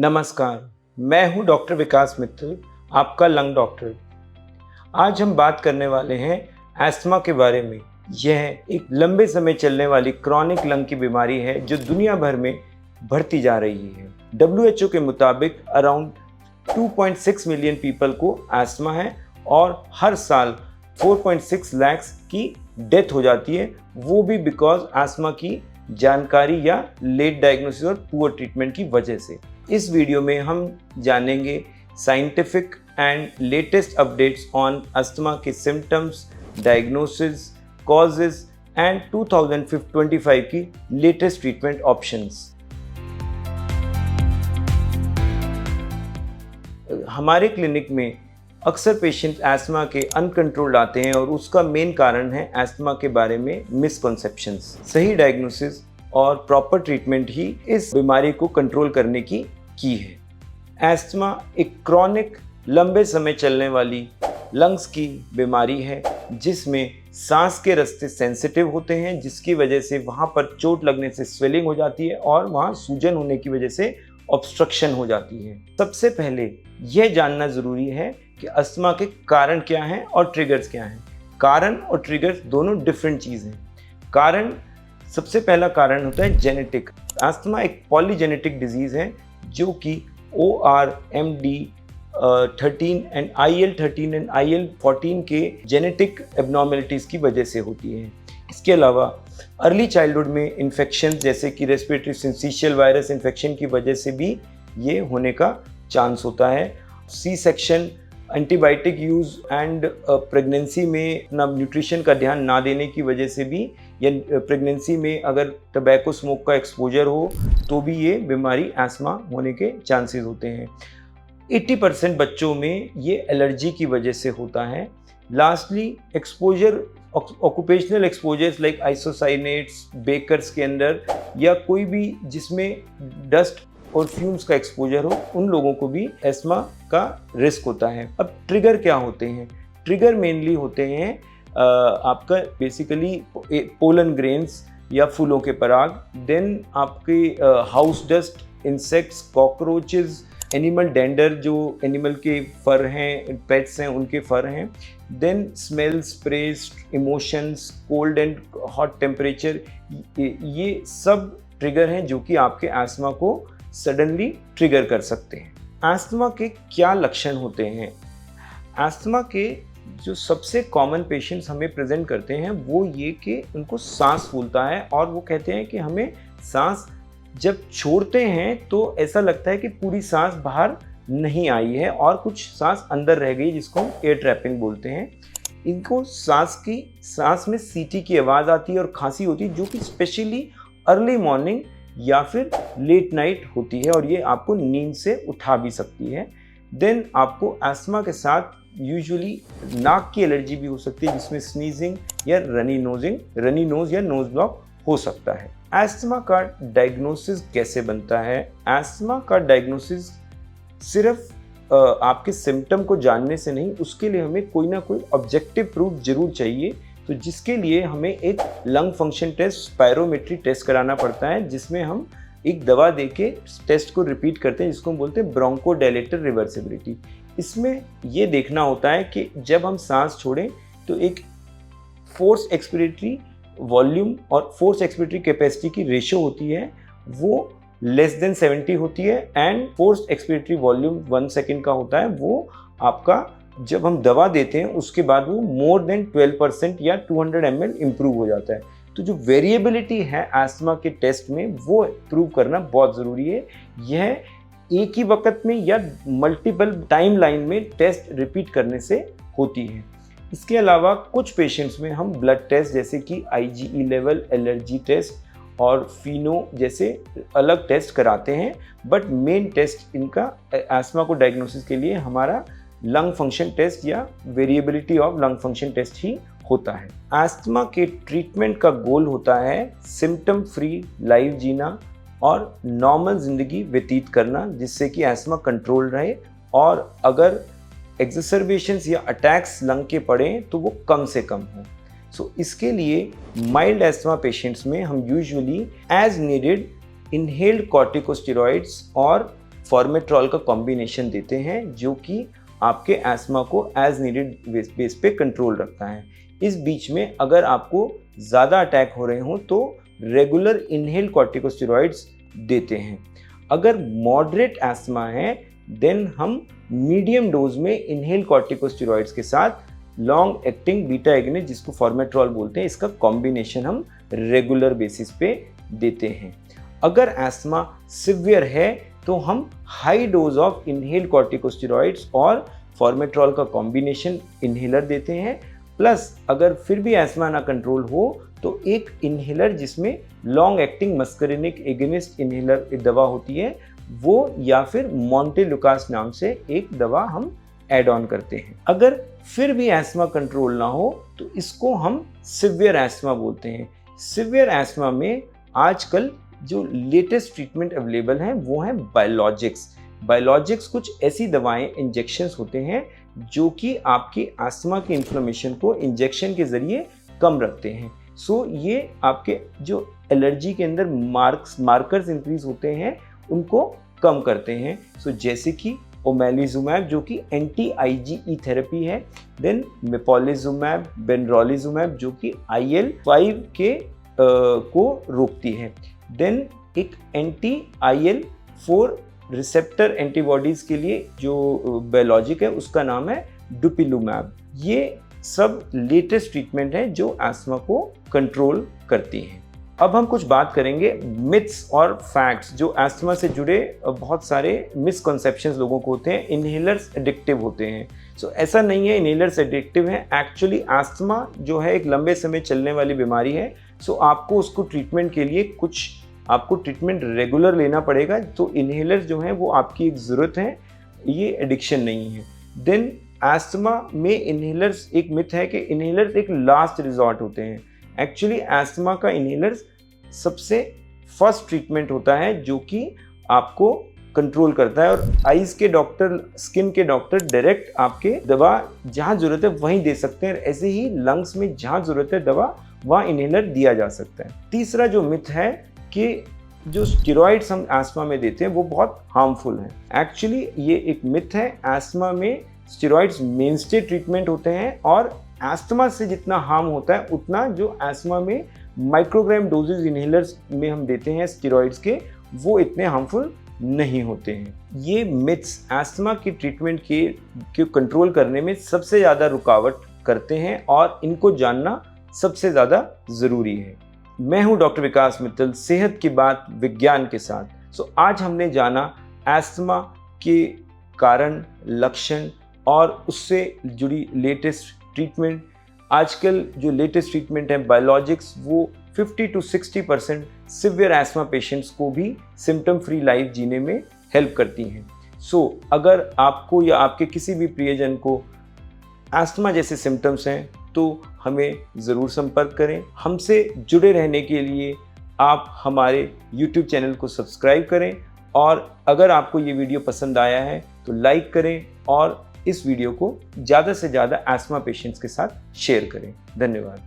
नमस्कार, मैं हूं डॉक्टर विकास मित्तल, आपका लंग डॉक्टर। आज हम बात करने वाले हैं एस्थमा के बारे में। यह एक लंबे समय चलने वाली क्रॉनिक लंग की बीमारी है जो दुनिया भर में बढ़ती जा रही है। WHO के मुताबिक अराउंड 2.6 मिलियन पीपल को एस्थमा है और हर साल 4.6 लाख की डेथ हो जाती है, वो भी बिकॉज एस्थमा की जानकारी या लेट डायग्नोसिस और पुअर ट्रीटमेंट की वजह से। इस वीडियो में हम जानेंगे scientific and latest updates on asthma के सिम्टम्स, डायग्नोसिस, कॉजेज एंड 2025 की लेटेस्ट ट्रीटमेंट ऑप्शंस। हमारे क्लिनिक में अक्सर पेशेंट एस्थमा के अनकंट्रोल्ड आते हैं और उसका मेन कारण है एस्थमा के बारे में मिसकॉन्सेप्शंस। सही डायग्नोसिस और प्रॉपर ट्रीटमेंट ही इस बीमारी को कंट्रोल करने की है। एस्थमा एक क्रॉनिक लंबे समय चलने वाली लंग्स की बीमारी है जिसमें सांस के रास्ते सेंसिटिव होते हैं, जिसकी वजह से वहाँ पर चोट लगने से स्वेलिंग हो जाती है और वहाँ सूजन होने की वजह से ऑब्स्ट्रक्शन हो जाती है। सबसे पहले यह जानना ज़रूरी है कि अस्थमा के कारण क्या हैं और ट्रिगर्स क्या हैं। कारण और ट्रिगर्स दोनों डिफरेंट चीज़ हैं। कारण, सबसे पहला कारण होता है जेनेटिक। अस्थमा एक पॉलीजेनेटिक डिजीज़ है जो कि ORMD13 and IL13 and IL14 के जेनेटिक एबनॉर्मेलिटीज़ की वजह से होती है। इसके अलावा अर्ली चाइल्डहुड में इन्फेक्शन जैसे कि रेस्पिरेटरी सिंसिशियल वायरस इन्फेक्शन की वजह से भी ये होने का चांस होता है। C section, antibiotic use and pregnancy में अपना न्यूट्रिशन का ध्यान ना देने की वजह से भी, या प्रेगनेंसी में अगर टबैको स्मोक का एक्सपोजर हो तो भी ये बीमारी एस्थमा होने के चांसेस होते हैं। 80% बच्चों में ये एलर्जी की वजह से होता है। Lastly exposure, occupational exposures like isocyanates, bakers के अंदर या कोई भी जिसमें डस्ट और फ्यूम्स का एक्सपोजर हो, उन लोगों को भी एस्थमा का रिस्क होता है। अब ट्रिगर क्या होते हैं? ट्रिगर मेनली होते हैं आपका बेसिकली पोलन ग्रेन्स या फूलों के पराग, देन आपके house dust, insects, cockroaches, animal dander जो एनिमल के फर हैं, पेट्स हैं उनके फर हैं, then smell, sprays, emotions, cold and hot temperature, ये सब ट्रिगर हैं जो कि आपके एस्थमा को सडनली ट्रिगर कर सकते हैं। एस्थमा के क्या लक्षण होते हैं? एस्थमा के जो सबसे कॉमन पेशेंट्स हमें प्रेजेंट करते हैं वो ये कि उनको सांस फूलता है और वो कहते हैं कि हमें सांस जब छोड़ते हैं तो ऐसा लगता है कि पूरी सांस बाहर नहीं आई है और कुछ सांस अंदर रह गई, जिसको हम एयर ट्रैपिंग बोलते हैं। इनको सांस में सीटी की आवाज़ आती है और खांसी होती है जो कि स्पेशली अर्ली मॉर्निंग या फिर लेट नाइट होती है और ये आपको नींद से उठा भी सकती है। देन आपको एस्थमा के साथ यूजुअली नाक की एलर्जी भी हो सकती है जिसमें स्नीजिंग या रनी नोज या नोज ब्लॉक हो सकता है। एस्थमा का डायग्नोसिस कैसे बनता है? एस्थमा का डायग्नोसिस सिर्फ आपके सिम्टम को जानने से नहीं, उसके लिए हमें कोई ना कोई ऑब्जेक्टिव प्रूफ जरूर चाहिए। तो जिसके लिए हमें एक lung function test, spirometry test कराना पड़ता है, जिसमें हम एक दवा देके टेस्ट को रिपीट करते हैं, जिसको हम बोलते हैं ब्रोंकोडायलेटर रिवर्सिबिलिटी। इसमें ये देखना होता है कि जब हम सांस छोड़ें तो एक फोर्स एक्सपिरेटरी वॉल्यूम और फोर्स एक्सपिरेटरी कैपेसिटी की रेशियो होती है, वो लेस देन 70 होती है, and force expiratory volume 1 second का होता है, वो आपका जब हम दवा देते हैं उसके बाद वो मोर देन 12% या 200 ml इम्प्रूव हो जाता है। तो जो वेरिएबिलिटी है एस्थमा के टेस्ट में वो प्रूव करना बहुत ज़रूरी है। यह एक ही वक्त में या मल्टीपल टाइम लाइन में टेस्ट रिपीट करने से होती है। इसके अलावा कुछ पेशेंट्स में हम ब्लड टेस्ट जैसे कि IgE लेवल, एलर्जी टेस्ट और फिनो जैसे अलग टेस्ट कराते हैं, बट मेन टेस्ट इनका एस्थमा को डायग्नोसिस के लिए हमारा लंग फंक्शन टेस्ट या variability of lung function test ही होता है। एस्थमा के ट्रीटमेंट का गोल होता है सिम्टम फ्री लाइफ जीना और नॉर्मल ज़िंदगी व्यतीत करना, जिससे कि एस्थमा कंट्रोल रहे और अगर एक्सरबेशंस या अटैक्स लंग के पड़ें तो वो कम से कम हो। सो इसके लिए माइल्ड एस्थमा पेशेंट्स में हम usually as needed inhaled corticosteroids और फॉर्मेट्रॉल का कॉम्बिनेशन देते हैं जो कि आपके एस्मा को एज नीडेड बेस पे कंट्रोल रखता है। इस बीच में अगर आपको ज़्यादा अटैक हो रहे हों तो रेगुलर इनहेल कॉर्टिकोस्टेरॉइड्स देते हैं। अगर मॉडरेट एस्मा है देन हम मीडियम डोज में इनहेल कॉर्टिकोस्टेरॉइड्स के साथ लॉन्ग एक्टिंग बीटा एगोनिस्ट जिसको फॉर्मेट्रॉल बोलते हैं, इसका कॉम्बिनेशन हम रेगुलर बेसिस पे देते हैं। अगर एस्मा सिवियर है तो हम high dose of inhale corticosteroids और फॉर्मेट्रॉल का कॉम्बिनेशन इनहेलर देते हैं। प्लस अगर फिर भी एस्मा ना कंट्रोल हो तो एक इनहेलर जिसमें long acting muscarinic agonist inhaler दवा होती है वो, या फिर मॉन्टेलुकास नाम से एक दवा हम ऐड ऑन करते हैं। अगर फिर भी एस्मा कंट्रोल ना हो तो इसको हम सिवियर एस्मा बोलते हैं। सिवियर एस्मा में आजकल जो लेटेस्ट ट्रीटमेंट अवेलेबल हैं वो हैं बायोलॉजिक्स। बायोलॉजिक्स कुछ ऐसी दवाएं, इंजेक्शंस होते हैं जो कि आपकी एस्मा की इन्फ्लेमेशन को इंजेक्शन के ज़रिए कम रखते हैं। सो ये आपके जो एलर्जी के अंदर मार्कर्स इंक्रीज होते हैं उनको कम करते हैं। सो जैसे कि ओमेलिजुमैब जो कि एंटी IgE थेरेपी है, देन मेपोलिजुमैब, बेनरोलिजुमैब जो कि IL-5 के को रोकती है, देन एक एंटी IL-4 रिसेप्टर एंटीबॉडीज़ के लिए जो बायोलॉजिक है उसका नाम है डुपिलुमैब। ये सब लेटेस्ट ट्रीटमेंट है जो एस्मा को कंट्रोल करती हैं। अब हम कुछ बात करेंगे मिथ्स और फैक्ट्स जो एस्मा से जुड़े बहुत सारे मिसकंसेप्शंस लोगों को होते हैं। इनहेलर्स एडिक्टिव होते हैं। सो ऐसा नहीं है इनहेलर्स एडिक्टिव हैं। एक्चुअली एस्मा जो है एक लंबे समय चलने वाली बीमारी है। सो आपको उसको ट्रीटमेंट के लिए आपको ट्रीटमेंट रेगुलर लेना पड़ेगा। तो इनहेलर्स जो हैं वो आपकी एक ज़रूरत है, ये एडिक्शन नहीं है। देन एस्मा में इनहेलर्स, एक मिथ है कि इनहेलर्स एक लास्ट रिजॉर्ट होते हैं। एक्चुअली एस्मा का इनहेलर्स सबसे फर्स्ट ट्रीटमेंट होता है जो कि आपको कंट्रोल करता है, और आइज़ के डॉक्टर, स्किन के डॉक्टर डायरेक्ट आपके दवा जहाँ ज़रूरत है वहीं दे सकते हैं। ऐसे ही लंग्स में जहाँ ज़रूरत है दवा वहाँ इनहेलर दिया जा सकता है। तीसरा जो मिथ है कि जो स्टेरॉइड्स हम एस्मा में देते हैं वो बहुत हार्मफुल हैं। एक्चुअली ये एक मिथ है। एस्मा में स्टेरॉइड्स मेनस्टे ट्रीटमेंट होते हैं और एस्थमा से जितना हार्म होता है उतना जो एस्मा में माइक्रोग्राम डोजेज इनहेलर्स में हम देते हैं स्टेरॉइड्स के, वो इतने हार्मफुल नहीं होते हैं। ये मिथ्स एस्मा की ट्रीटमेंट के कंट्रोल करने में सबसे ज़्यादा रुकावट करते हैं और इनको जानना सबसे ज़्यादा ज़रूरी है। मैं हूं डॉक्टर विकास मित्तल, सेहत की बात विज्ञान के साथ। सो आज हमने जाना एस्मा के कारण, लक्षण और उससे जुड़ी लेटेस्ट ट्रीटमेंट। आजकल जो लेटेस्ट ट्रीटमेंट है बायोलॉजिक्स, वो 50 to 60% सिवियर एस्मा पेशेंट्स को भी सिम्टम फ्री लाइफ जीने में हेल्प करती हैं। सो अगर आपको या आपके किसी भी प्रियजन को एस्मा जैसे सिम्टम्स हैं तो हमें ज़रूर संपर्क करें। हमसे जुड़े रहने के लिए आप हमारे YouTube चैनल को सब्सक्राइब करें, और अगर आपको ये वीडियो पसंद आया है तो लाइक करें और इस वीडियो को ज़्यादा से ज़्यादा एस्मा पेशेंट्स के साथ शेयर करें। धन्यवाद।